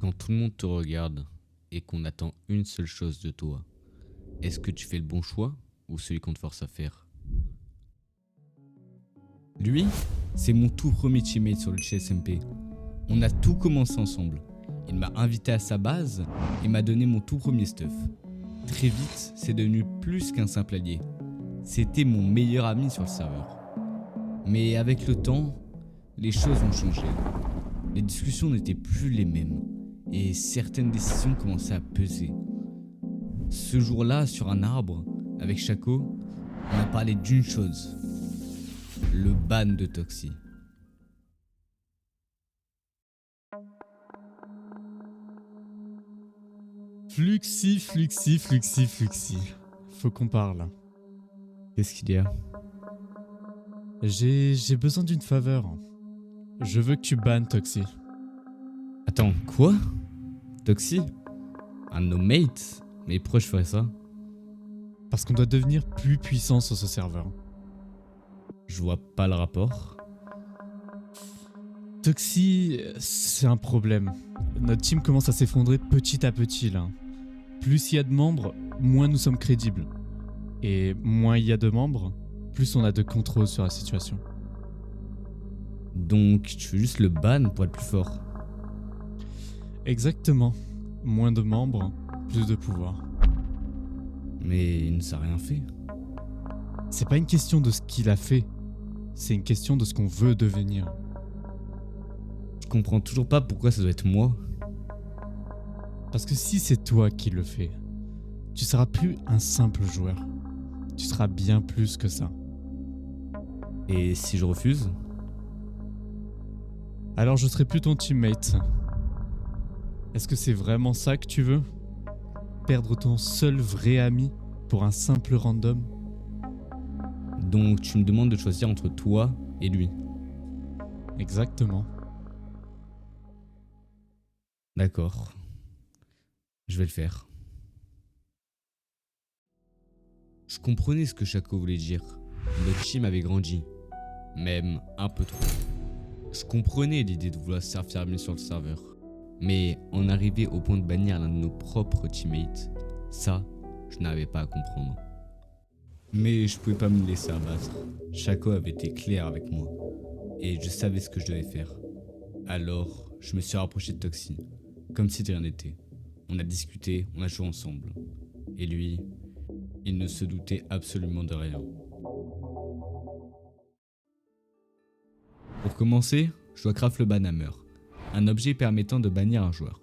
Quand tout le monde te regarde et qu'on attend une seule chose de toi, est-ce que tu fais le bon choix ou celui qu'on te force à faire? Lui, c'est mon tout premier teammate sur le CSMP. On a tout commencé ensemble. Il m'a invité à sa base et m'a donné mon tout premier stuff. Très vite, c'est devenu plus qu'un simple allié. C'était mon meilleur ami sur le serveur. Mais avec le temps, les choses ont changé. Les discussions n'étaient plus les mêmes et certaines décisions commençaient à peser. Ce jour-là, sur un arbre, avec Shaco, on a parlé d'une chose. Le ban de Toxi. Fluxy. Faut qu'on parle. Qu'est-ce qu'il y a? J'ai besoin d'une faveur. Je veux que tu bannes Toxi. Attends, quoi? Toxi? Un de nos mates? Mais pourquoi je ferais ça? Parce qu'on doit devenir plus puissant sur ce serveur. Je vois pas le rapport. Toxi, c'est un problème. Notre team commence à s'effondrer petit à petit là. Plus il y a de membres, moins nous sommes crédibles. Et moins il y a de membres, plus on a de contrôle sur la situation. Donc tu veux juste le ban pour être plus fort? Exactement. Moins de membres, plus de pouvoir. Mais il ne s'est rien fait. C'est pas une question de ce qu'il a fait, c'est une question de ce qu'on veut devenir. Je comprends toujours pas pourquoi ça doit être moi. Parce que si c'est toi qui le fais, tu seras plus un simple joueur. Tu seras bien plus que ça. Et si je refuse? Alors je serai plus ton teammate. Est-ce que c'est vraiment ça que tu veux? Perdre ton seul vrai ami pour un simple random? Donc tu me demandes de choisir entre toi et lui. Exactement. D'accord. Je vais le faire. Je comprenais ce que Shaco voulait dire. Notre team avait grandi. Même un peu trop. Je comprenais l'idée de vouloir s'affirmer sur le serveur. Mais en arriver au point de bannir l'un de nos propres teammates, ça, je n'avais pas à comprendre. Mais je pouvais pas me laisser abattre. Shaco avait été clair avec moi. Et je savais ce que je devais faire. Alors, je me suis rapproché de Toxi. Comme si de rien n'était. On a discuté, on a joué ensemble. Et lui, il ne se doutait absolument de rien. Pour commencer, je dois craft le banhammer, un objet permettant de bannir un joueur.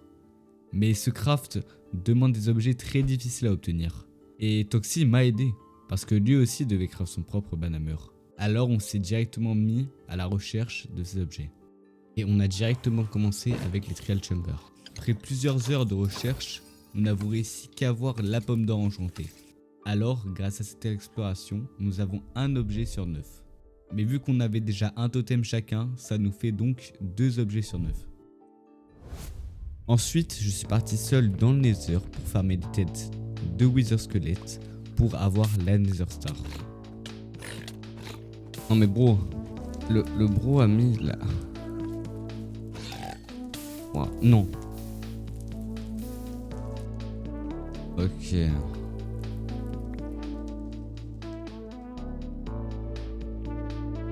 Mais ce craft demande des objets très difficiles à obtenir. Et Toxi m'a aidé, parce que lui aussi devait craft son propre banhammer. Alors on s'est directement mis à la recherche de ces objets. Et on a directement commencé avec les trial chambers. Après plusieurs heures de recherche, nous n'avons réussi qu'à avoir la pomme d'or enchantée. Alors, grâce à cette exploration, nous avons un objet sur 9. Mais vu qu'on avait déjà un totem chacun, ça nous fait donc 2 objets sur 9. Ensuite, je suis parti seul dans le Nether pour farmer des têtes de Wither Squelette pour avoir la Nether Star. Non mais bro, le bro a mis là... Wow, non. Ok.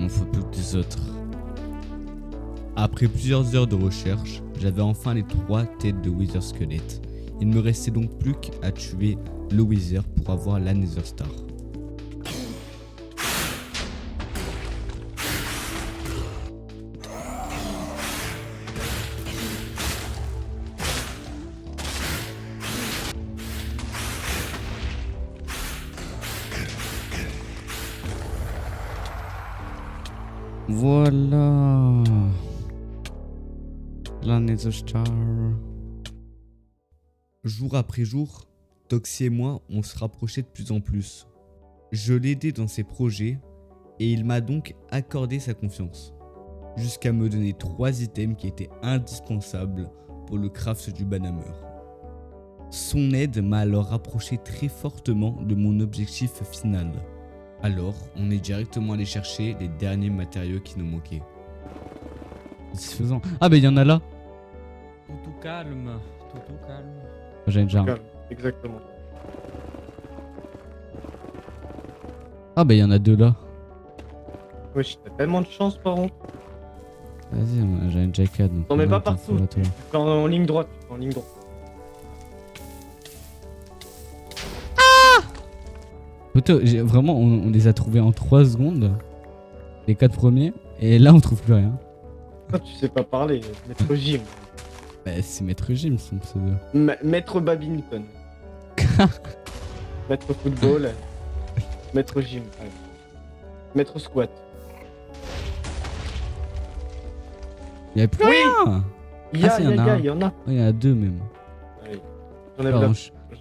On faut plus que des autres. Après plusieurs heures de recherche, j'avais enfin les 3 têtes de Wither Squelette. Il me restait donc plus qu'à tuer le Wither pour avoir la Nether Star. Voilà. La Nether Star. Jour après jour, Toxi et moi, on se rapprochait de plus en plus. Je l'aidais dans ses projets et il m'a donc accordé sa confiance. Jusqu'à me donner 3 items qui étaient indispensables pour le craft du banhammer. Son aide m'a alors rapproché très fortement de mon objectif final. Alors, on est directement allé chercher les derniers matériaux qui nous manquaient. Satisfaisant. Ah bah il y en a là. En tout calme. Tout calme. J'ai déjà. Calme, exactement. Ah bah il y en a 2 là. Wesh, t'as tellement de chance par contre. Vas-y, j'ai une jacket. Donc T'en mets on pas va t'en partout. faire à toi. En ligne droite, en ligne droite. Poto, vraiment, on les a trouvés en 3 secondes. Les 4 premiers. Et là, on trouve plus rien. Toi, tu sais pas parler, Maître Jim. Bah, c'est Maître Jim son pseudo. Maître Badminton. Maître Football. Maître Jim. Ouais. Maître Squat. Y'a plus Oui. rien. Il y a, si, il y y en a a, un. il y en a. Oh, il y en a 2 même. Allez. J'enlève Pardon,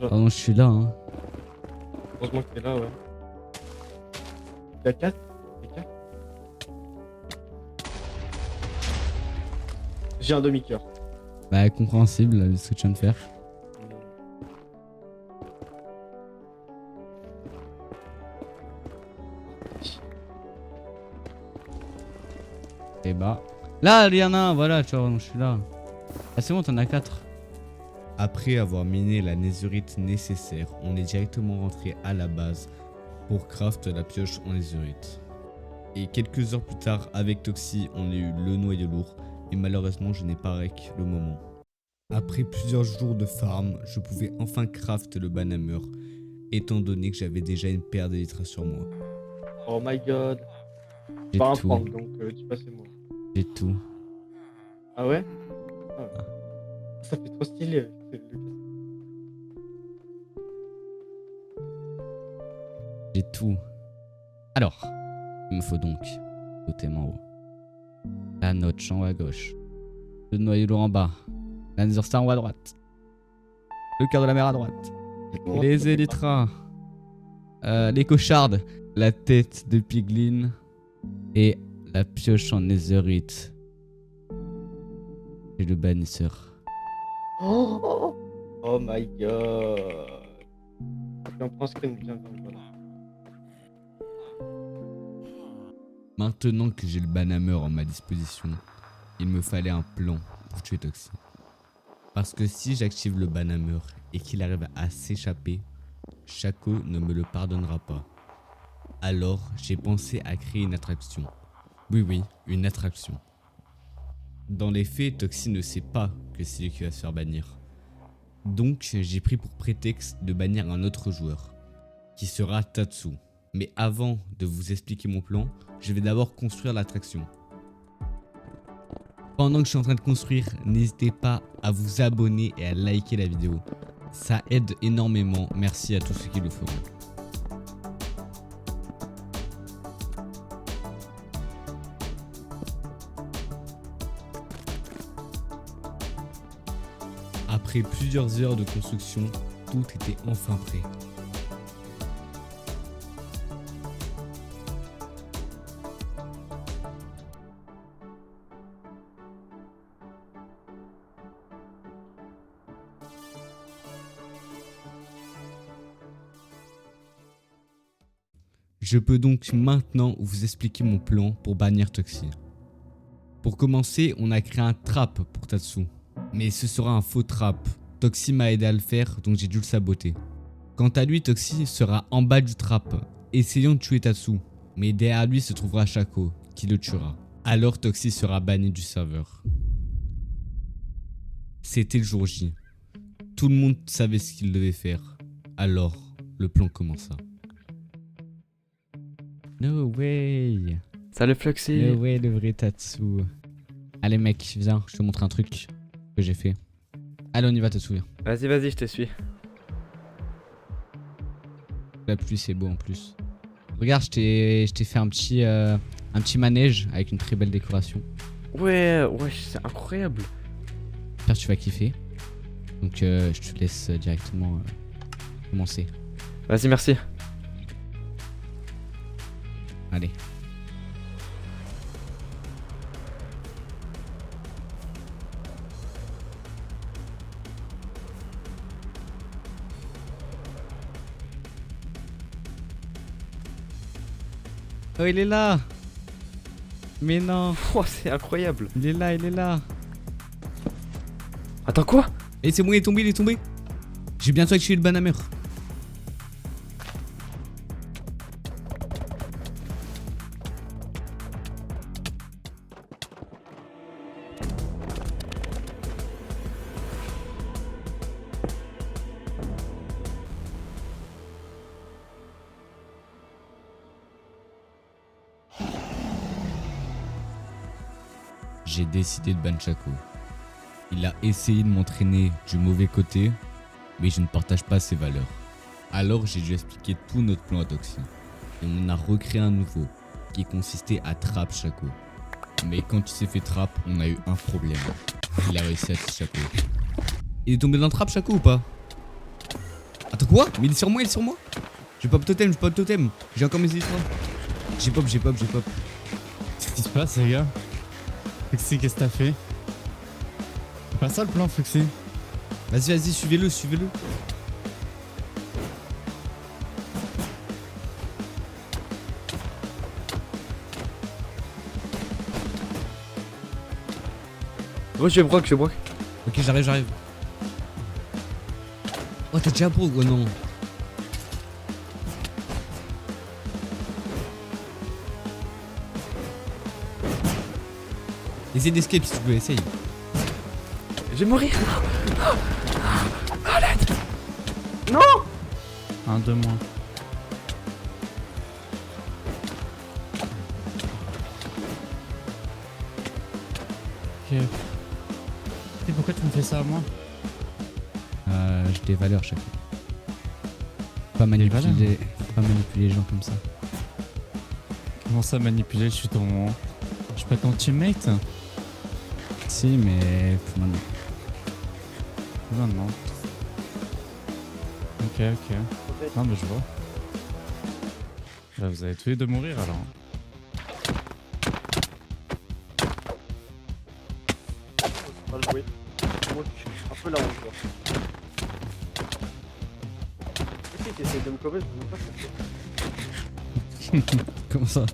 là. pardon, je suis là. Hein. Heureusement que t'es là, ouais. T'as 4 T'as 4 J'ai un demi-cœur. Bah, compréhensible, vu ce que tu viens de faire. Et bah. Là, il y en a un, voilà, tu vois, je suis là. Ah, c'est bon, t'en as 4. Après avoir miné la netherite nécessaire, on est directement rentré à la base pour craft la pioche en netherite. Et quelques heures plus tard, avec Toxi, on a eu le noyau lourd, et malheureusement, je n'ai pas rec le moment. Après plusieurs jours de farm, je pouvais enfin craft le banhammer, étant donné que j'avais déjà une paire d'élytres sur moi. Oh my god. J'ai Pas un tout, prank, donc tu passes moi. j'ai tout. Ah ouais, ah. Ça fait trop stylé. J'ai tout. Alors, il me faut donc le totem en haut, la notch en haut à gauche, le noyau lourd en bas, la nether star en haut à droite, le cœur de la mer à droite, les élytras, les cochardes, la tête de piglin et la pioche en netherite. Et le bannisseur. Oh my god. Et on prend screen bien, voilà. Maintenant que j'ai le banhammer en ma disposition, il me fallait un plan pour tuer Toxi. Parce que si j'active le banhammer et qu'il arrive à s'échapper, Shaco ne me le pardonnera pas. Alors j'ai pensé à créer une attraction. Oui, une attraction. Dans les faits, Toxi ne sait pas que c'est lui qui va se faire bannir. Donc j'ai pris pour prétexte de bannir un autre joueur, qui sera Tatsu. Mais avant de vous expliquer mon plan, je vais d'abord construire l'attraction. Pendant que je suis en train de construire, n'hésitez pas à vous abonner et à liker la vidéo. Ça aide énormément, merci à tous ceux qui le feront. Après plusieurs heures de construction, tout était enfin prêt. Je peux donc maintenant vous expliquer mon plan pour bannir Toxi. Pour commencer, on a créé un trap pour Tatsu. Mais ce sera un faux trap. Toxi m'a aidé à le faire, donc j'ai dû le saboter. Quant à lui, Toxi sera en bas du trap, essayant de tuer Tatsu. Mais derrière lui se trouvera Shaco, qui le tuera. Alors Toxi sera banni du serveur. C'était le jour J. Tout le monde savait ce qu'il devait faire. Alors, le plan commença. No way. Salut Fluxy. No way, le vrai Tatsu. Allez mec, viens, je te montre un truc que j'ai fait. Allez, on y va Tatsu. Vas-y, vas-y, je te suis. La pluie c'est beau en plus. Regarde, je t'ai fait un petit manège avec une très belle décoration. Ouais, c'est incroyable. J'espère que tu vas kiffer. Donc je te laisse directement commencer. Vas-y, merci. Allez. Oh, il est là. Mais non, Oh, c'est incroyable. il est là, il est là. Attends, quoi? Et c'est bon, il est tombé, il est tombé. J'ai bientôt activé le banhammer. J'ai décidé de ban Chaco. Il a essayé de m'entraîner du mauvais côté, mais je ne partage pas ses valeurs. Alors j'ai dû expliquer tout notre plan à Toxie. Et on a recréé un nouveau, qui consistait à trap Chaco. Mais quand il s'est fait trap, on a eu un problème. Il a réussi à tuer Chaco. Il est tombé dans le trap Chaco ou pas? Attends quoi? Mais il est sur moi, il est sur moi. J'ai pas de totem, j'ai pas de totem. J'ai encore mes histoires. J'ai pop, j'ai pop, j'ai pop. Qu'est-ce qui se passe, les gars? Fluxy, qu'est-ce que t'as fait? C'est pas ça le plan, Fluxy? Vas-y, vas-y, suivez-le, suivez-le. Oh, je broc, je broc. Ok, j'arrive, j'arrive. Oh, t'as déjà pro, ouais, non. Essaye d'escape si tu veux, essaye. Je vais mourir. Un, deux moins. Ok. Et pourquoi tu me fais ça à moi? J'ai des valeurs chaque fois. Pas valeurs. manipuler les gens comme ça. Comment ça manipuler? Je suis ton... Je suis pas ton teammate? Si, mais plus maintenant. Non, non. Ok, ok. Non, mais je vois. Là, vous allez tous les deux mourir alors. On va le jouer. Moi, je suis un peu là en joueur. Ok, t'essayes de me cover, je ne sais pas ce que c'est. Comment ça?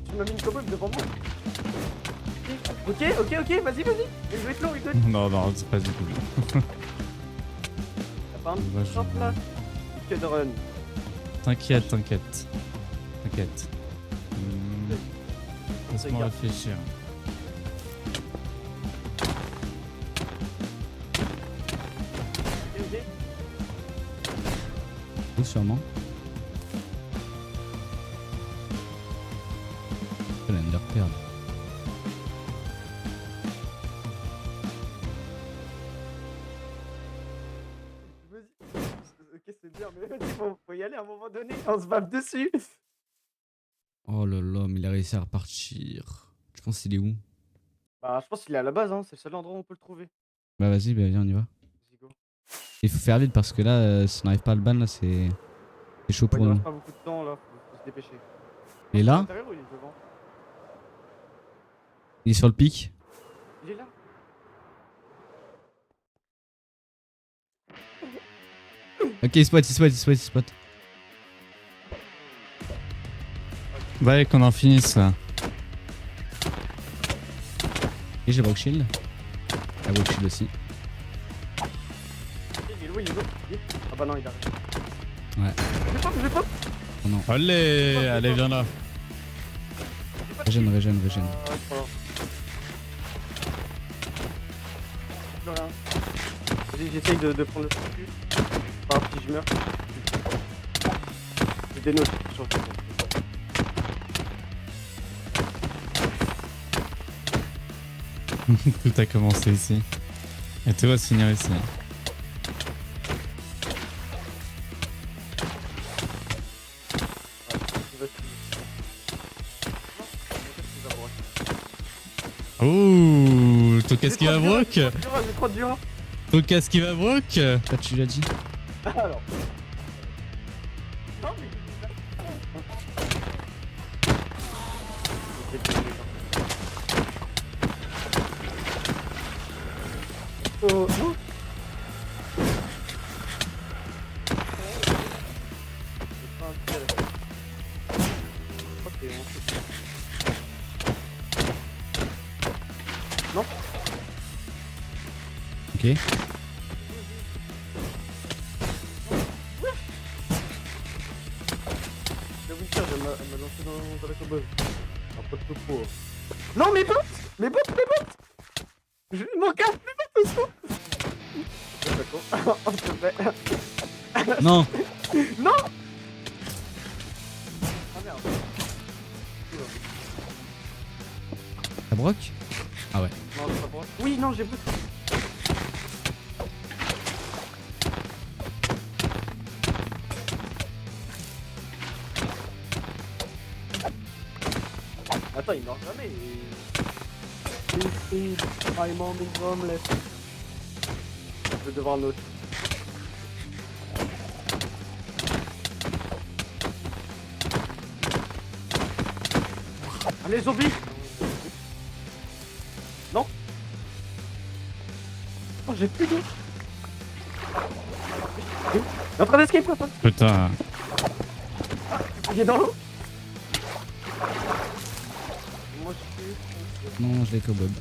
Tu m'as mis une cover devant moi. Ok, ok, ok, vas-y, vas-y. Il doit être long, il doit être... Non, non, c'est pas du tout. T'as pas un Moi, je- petit shot là? Que de run. T'inquiète, t'inquiète. T'inquiète. Laisse-moi Regarde. réfléchir. Ok, ok. Ou sûrement. L'Underpearl. Vas-y. Ok, c'est bien, mais vas-y, faut y aller à un moment donné. On se bave dessus. Oh là là, mais il a réussi à repartir. Tu penses qu'il est où? Bah, je pense qu'il est à la base, hein. C'est le seul endroit où on peut le trouver. Bah vas-y, bah viens, on y va. Vas-y, go. Il faut faire vite parce que là, si on n'arrive pas à le ban, là, c'est chaud Ouais, pour il nous. reste pas beaucoup de temps là, faut se dépêcher. Il est À là? l'intérieur ou il est devant? Il est sur le pic? Il est là. Ok, il spot, il spot, il spot, il spot. Bah, qu'on en finisse là. Et j'ai Brock Shield. La Brock Shield aussi. Il est loin, il est loin. Ah bah non, il arrive. Ouais. Je vais pas. Oh non. Allez, allez, viens là. Régène, régène, régène. Ah, c'est pas grave. Plus rien. Vas-y, j'essaye de prendre le statut. Pas grave si je meurs. J'ai des notes sur le truc. Tout a commencé ici. Et tout va se finir ici. Ouh, ton casque qui va broc? J'ai trop dur. Ton casque qui va broc? Toi, tu l'as dit? Alors. Non, mais. Oh, non. C'est pas un tir. Je crois que c'est un truc. Non. Ok. Le Winter, elle m'a lancé dans la cobble. Un peu de topo. Non, mes bottes! Mes bottes, mes bottes! Je m'en casse, mes bottes au secours! D'accord. Oh, s'il te plaît. Non. Non! Ah merde. Ça broque? Ah ouais. Non, c'est pas bon. Oui, non, j'ai bossé. Attends, il meurt jamais. I'm on the homeless. Je vais devoir l'autre. Allez, zombie! Non? Oh, j'ai plus d'eau. Il est en train d'escape, quoi. Putain. Il est dans l'eau. Moi, je Non, je l'ai cobweb.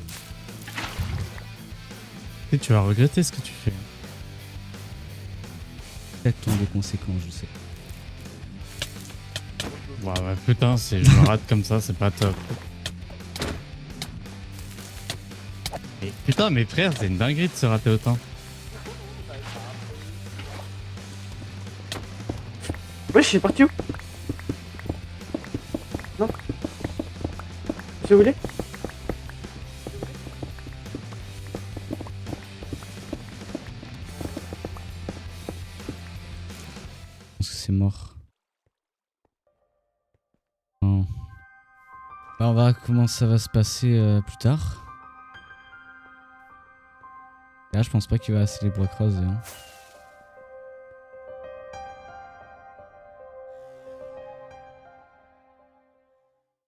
Et tu vas regretter ce que tu fais. Peut-être ton des conséquences, je sais. Ouais, putain, si je me rate comme ça, c'est pas top. Et putain, mes frères, c'est une dinguerie de se rater autant. Wesh, c'est parti où? Non. C'est où il est? Je pense que c'est mort. Non. Bah, on verra comment ça va se passer plus tard. Là, je pense pas qu'il va assez les bois creuser. Hein.